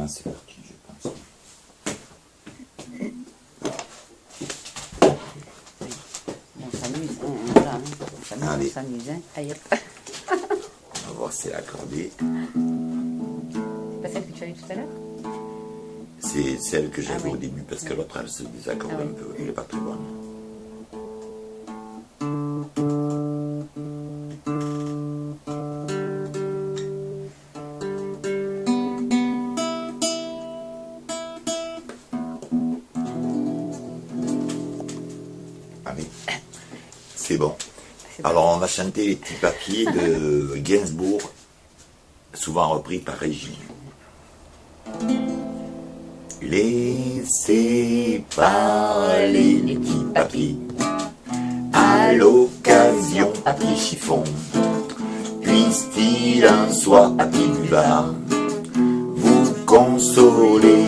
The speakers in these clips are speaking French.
Ah, c'est parti, je pense. On s'amuse, hein, voilà, hein. Allez. On s'amuse, hein. Allez, hop. On va voir si c'est accordé. C'est pas celle que tu as eue tout à l'heure? C'est celle que j'avais Ah oui. au début, parce que l'autre, elle se désaccorde Ah oui. un peu. Elle n'est pas très bonne. Allez, c'est bon. Alors, on va chanter les petits papiers de Gainsbourg, souvent repris par Régine. Laissez parler les petits papiers, à l'occasion papier chiffon, puisse-t-il un soir papier buvard vous consoler.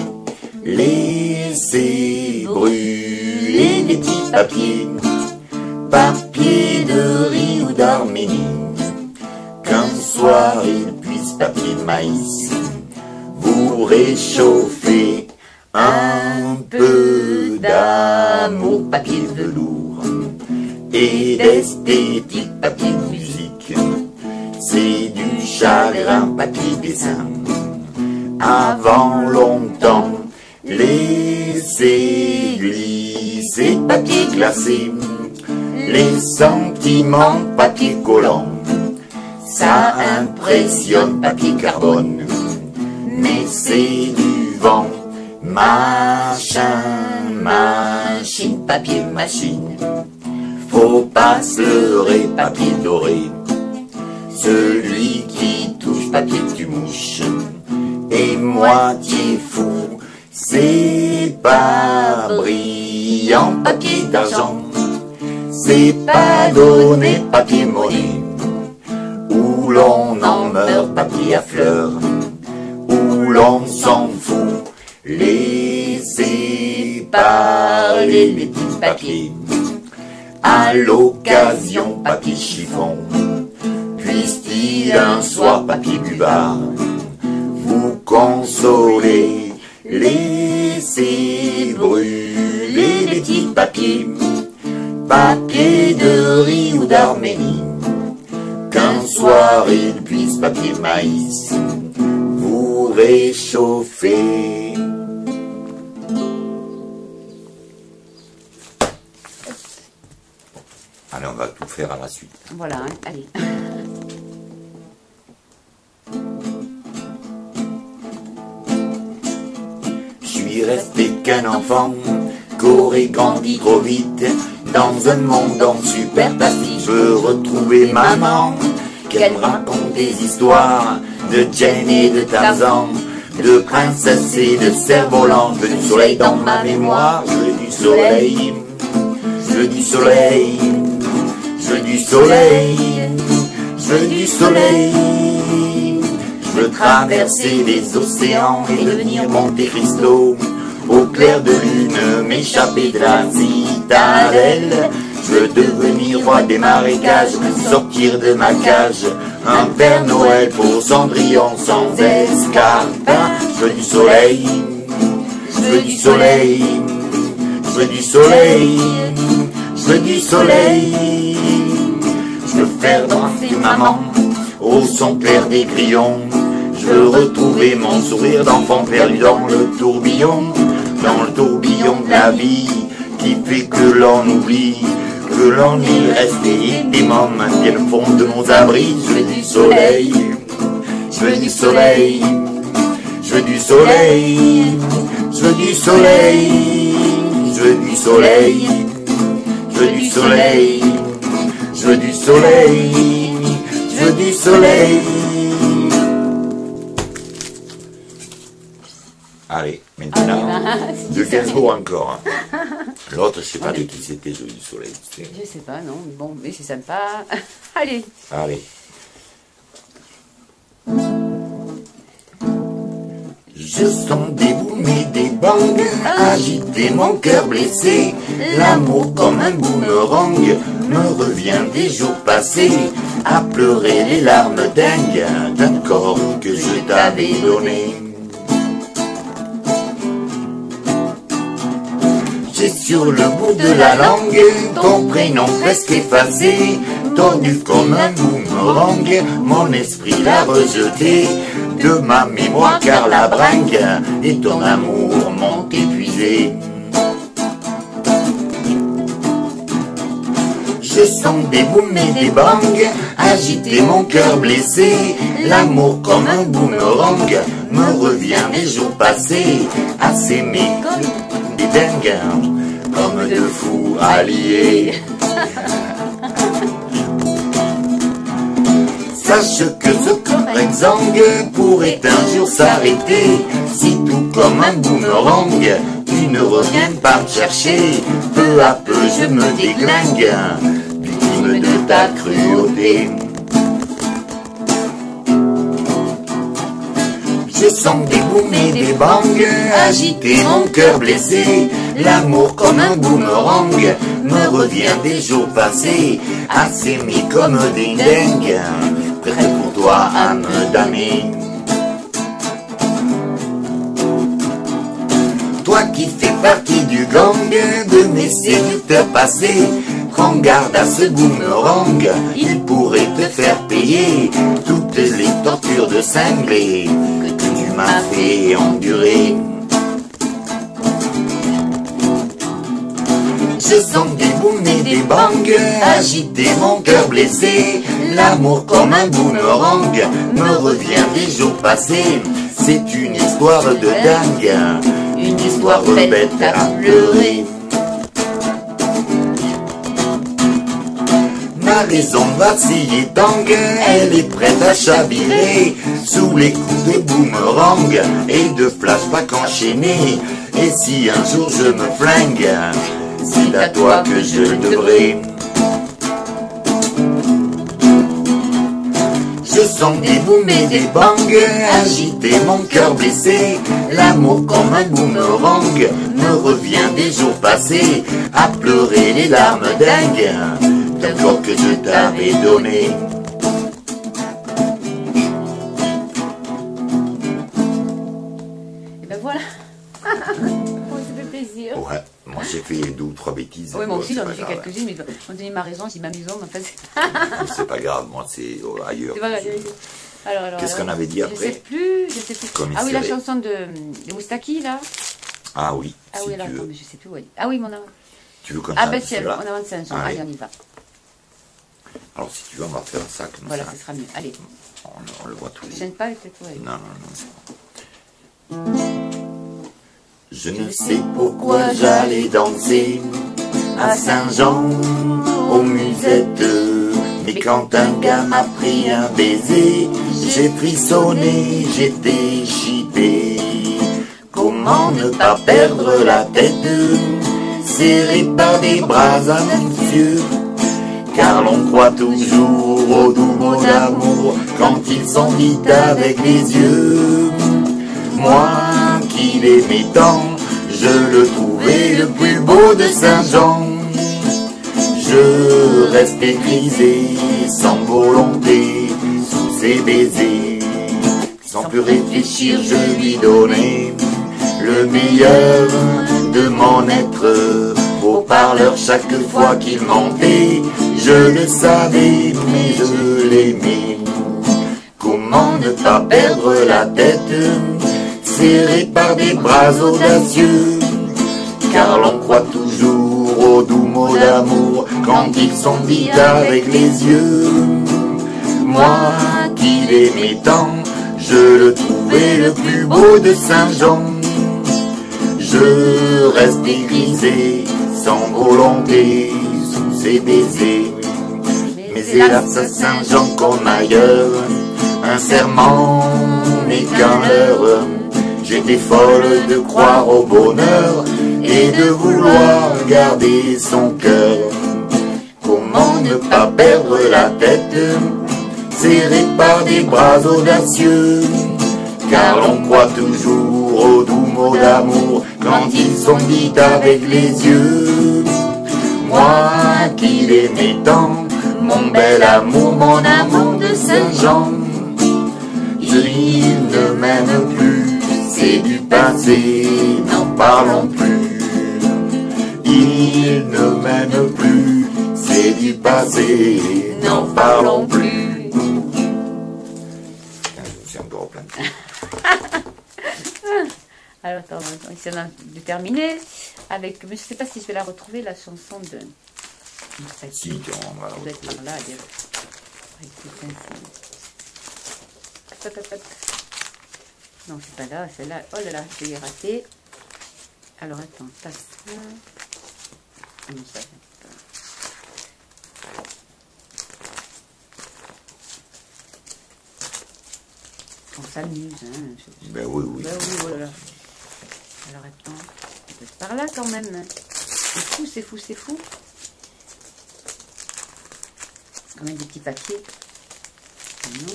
Laissez brûler les petits papiers, papier de riz ou d'Arménie, qu'un soir il puisse papier de maïs vous réchauffer. Un peu d'amour, papier de velours, et d'esthétique, papier de musique, c'est du chagrin, papier dessin. Avant longtemps, laissez glisser, papier glacé, les sentiments, papier collant. Ça impressionne, papier carbone, mais c'est du vent. Machine, papier machine, faut pas se leurrer, papier doré, celui qui touche, papier que tu mouches, et moitié fou, c'est pas brillant, papier d'argent, c'est pas donné, papier monnaie, où l'on en meurt, papier à fleurs, où l'on s'en fout. Laissez parler les petits papiers, à l'occasion papier chiffon, puisse-t-il un soir papier buvard vous consoler. Laissez brûler les petits papiers, papier de riz ou d'Arménie, qu'un soir il puisse papier maïs vous réchauffer. Allez, on va tout faire à la suite. Voilà, hein, allez. Je suis resté qu'un enfant, qu'aurait grandi trop vite, dans un monde en super plastique. Je veux retrouver maman, qu'elle me raconte des histoires de Jane et de Tarzan, de princesse et de cerf-volant. Je veux du soleil dans ma mémoire, je veux du soleil, je veux du soleil. Je veux du soleil, je veux du soleil. Je veux traverser les océans et devenir Monte Cristo. Au clair de lune, m'échapper de la citadelle. Je veux devenir roi des marécages, sortir de ma cage. Un Père Noël pour Cendrillon sans escarpin. Je veux du soleil, je veux du soleil. Je veux du soleil, je veux du soleil. Je veux faire danser maman au son clair des crayons. Je veux retrouver mon sourire d'enfant perdu dans le tourbillon de la vie qui fait que l'on oublie, que l'on y reste et des moments maintiennent au fond de nos abris. Je veux du soleil, je veux du soleil, je veux du soleil, je veux du soleil, je veux du soleil, je veux du soleil. Je veux du soleil, je veux du soleil. Allez, maintenant, de Gainsbourg encore. Hein. L'autre, je sais pas de qui c'était, je veux du soleil. Je sais pas, non. Bon, mais c'est sympa. Allez. Allez. Je sens des booms et des bangs agiter mon cœur blessé. L'amour comme un boomerang me revient des jours passés, à pleurer les larmes dingues d'un corps que je t'avais donné. J'ai sur le bout de la langue ton prénom presque effacé, tordu comme un boomerang, mon esprit l'a rejeté de ma mémoire car la bringue et ton amour m'ont épuisé. Je sens des booms et des bangs agiter mon cœur blessé. L'amour comme un boomerang me revient des jours passés à s'aimer comme des dingues, comme de fous alliés. Sache que ce corps exsangue pourrait un jour s'arrêter si tout comme un boomerang tu ne reviens pas me chercher. Peu à peu je me déglingue, victime de ta cruauté. Je sens des booms et des bangs agiter mon cœur blessé. L'amour comme un boomerang me revient des jours passés à s'aimer comme des dingues, prête pour toi à me damner. Toi qui fais partie du gang de mes séducteurs passés, prends garde à ce boomerang, il pourrait te faire payer toutes les tortures de cinglé que tu m'as fait endurer. Je sens des booms et des bangs agiter mon cœur blessé. L'amour comme un boomerang me revient des jours passés. C'est une histoire de dingue, une histoire bête à pleurer. Ma raison vacille et tangue, elle est prête à chavirer sous les coups de boomerang et de flashbacks enchaînés. Et si un jour je me flingue, c'est à toi que je le devrai. Je sens des booms et des bangs agiter mon cœur blessé. L'amour comme un boomerang me revient des jours passés à pleurer les larmes dingues d'un corps que je t'avais donné. Et ben voilà. Oh, ça fait plaisir. Ouais, moi j'ai fait 2 ou 3 bêtises. Oui, moi aussi j'en ai fait grave. quelques-unes, mais on donné ma raison, j'ai ma maison, mais enfin c'est... C'est pas grave, moi c'est ailleurs. C'est pas grave. Alors, Qu'est-ce qu'on avait dit après? Je sais plus. Comme Ah oui, la serait. chanson de Moustaki, là. Ah oui, Ah si oui, alors, tu attends, veux. mais je sais plus où elle est. Ah oui, mon amour. Tu veux qu'on Ah chante ben c'est celle-là? on avance un son. Ah, Allez, oui. on y va. Alors si tu veux, on va faire ça comme Voilà, ça. ce sera mieux. Allez, On le voit tous je les gêne pas avec toi. Non, non, non. Je ne sais pourquoi j'allais danser à Saint-Jean aux musettes, mais quand un gars m'a pris un baiser, j'ai frissonné, j'étais chipé. Comment ne pas perdre la tête, serré par des bras anxieux, car l'on croit toujours aux doux mots d'amour quand ils sont dits avec les yeux. Moi qui l'aimais tant, je le trouvais le plus beau de Saint-Jean. Je restais grisé, sans volonté, sous ses baisers. Sans plus réfléchir, je lui donnais le meilleur de mon être. Beau parleur chaque fois qu'il mentait, je le savais, mais je l'aimais. Comment ne pas perdre la tête, serré par des bras audacieux, car l'on croit toujours aux doux mots d'amour quand ils sont dits avec les yeux. Moi qui l'aimais tant, je le trouvais le plus beau de Saint-Jean. Je restais grisé, sans volonté, sous ses baisers. Mais hélas à Saint-Jean comme ailleurs, un serment n'est qu'un leurre. J'étais folle de croire au bonheur et de vouloir garder son cœur. Comment ne pas perdre la tête, serré par des bras audacieux, car l'on croit toujours aux doux mots d'amour quand ils sont dits avec les yeux. Moi qui l'aimais tant, mon bel amour, mon amour de Saint-Jean, il ne m'aime plus, c'est du passé, n'en parlons plus. il ne m'aime plus, c'est du passé, n'en parlons plus. C'est encore plein de Alors, attends, ici on a de terminer avec, mais je ne sais pas si je vais la retrouver, la chanson de... Si, on va la doit être par retrouver. là, non, c'est pas là, c'est là. Oh là là, je l'ai raté. Alors, attends, passe là. Ah non, ça vient pas. On s'amuse, hein. Ben oui, oui. Ben oui, voilà. Alors, attends, ça doit être par là quand même. C'est fou, c'est fou, c'est fou. Quand même des petits papiers. Non.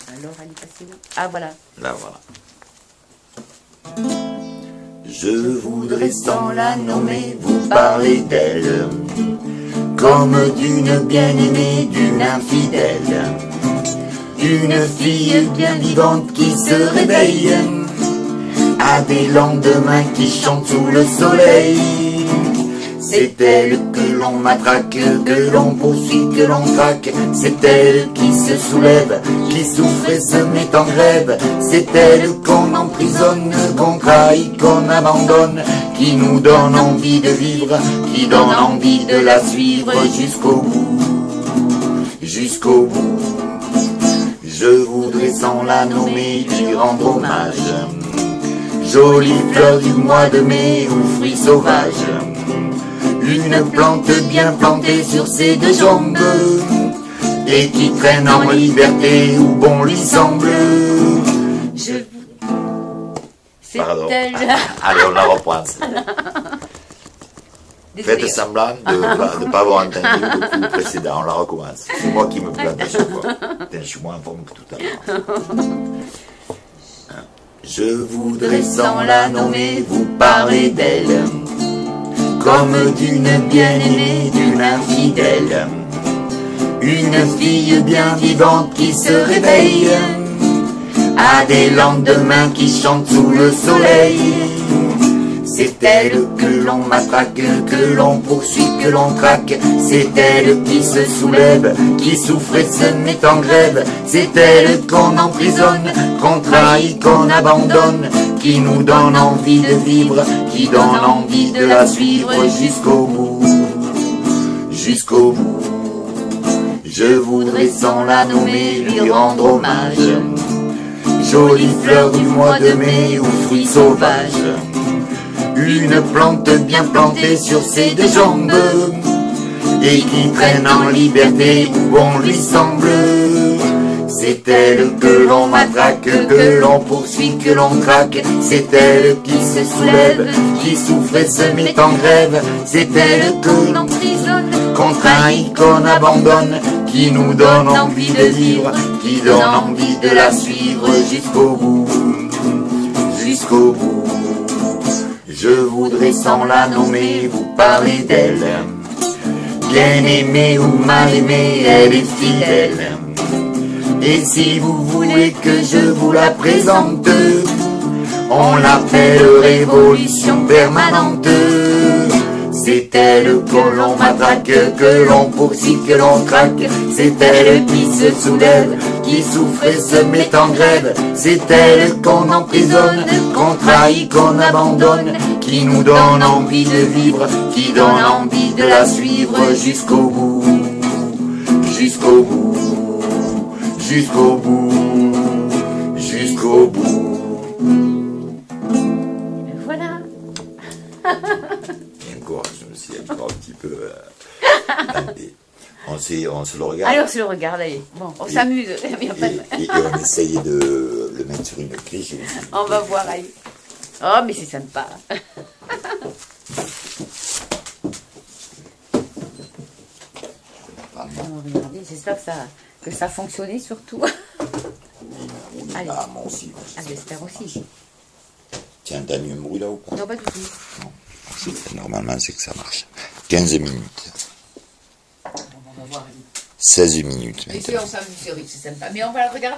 Alors, elle est passée où? Ah, voilà. Là, voilà. Je voudrais sans la nommer vous parler d'elle, comme d'une bien-aimée, d'une infidèle, d'une fille bien vivante qui se réveille à des lendemains qui chantent sous le soleil. C'est elle que l'on matraque, que l'on poursuit, que l'on traque. C'est elle qui se soulève, qui souffre et se met en grève. C'est elle qu'on emprisonne, qu'on trahit, qu'on abandonne, qui nous donne envie de vivre, qui donne envie de la suivre jusqu'au bout, jusqu'au bout. Je voudrais sans la nommer lui rendre hommage. Jolie fleur du mois de mai ou fruit sauvage, une plante bien plantée sur ses deux jambes et qui traîne en liberté où bon lui semble. C'est elle. Allez, on la reprend. Désolée. Faites semblant de ne pas avoir entendu le coup précédent. On la recommence. C'est moi qui me plante à chaque fois. Je suis moins en forme que tout à l'heure. Je voudrais sans la nommer vous parler d'elle, comme d'une bien-aimée, d'une infidèle, une fille bien vivante qui se réveille à des lendemains qui chantent sous le soleil. C'est elle que l'on matraque, que l'on poursuit, que l'on traque. C'est elle qui se soulève, qui souffre et se met en grève. C'est elle qu'on emprisonne, qu'on trahit, qu'on abandonne, qui nous donne envie de vivre, qui donne envie de la suivre jusqu'au bout, jusqu'au bout. Je voudrais sans la nommer lui rendre hommage. Jolie fleur du mois de mai ou fruit sauvage, une plante bien plantée sur ses deux jambes et qui traîne en liberté où bon lui semble. C'est elle que l'on matraque, que l'on poursuit, que l'on traque. C'est elle qui se soulève, qui souffre et se met en grève. C'est elle que l'on emprisonne, qu'on trahit, qu'on abandonne, qui nous donne envie de vivre, qui donne envie de la suivre jusqu'au bout, jusqu'au bout. Je voudrais sans la nommer vous parler d'elle, bien aimée ou mal aimée, elle est fidèle. Et si vous voulez que je vous la présente, on l'appelle révolution permanente. C'est elle que l'on matraque, que l'on poursuit, que l'on traque. C'est elle qui se soulève, qui souffre et se met en grève. C'est elle qu'on emprisonne, qu'on trahit, qu'on abandonne, qui nous donne envie de vivre, qui donne envie de la suivre jusqu'au bout, jusqu'au bout, jusqu'au bout, jusqu'au bout. Voilà. Et encore, je me suis encore un petit peu on se le regarde. Allez, on se le regarde, allez. Bon, on s'amuse. Et on essaye de le mettre sur une cliché aussi. On va voir, allez. Oh, mais c'est sympa. Regardez, j'espère que ça a fonctionné surtout. Allez. Ah, moi aussi. Ah, j'espère aussi. Tiens, t'as mis un bruit là ou pas? Non, pas du tout. Non. Normalement, c'est que ça marche. 15 minutes. On va voir. 16 minutes Et maintenant. on s'amuse, c'est sympa. Mais on va le regarder.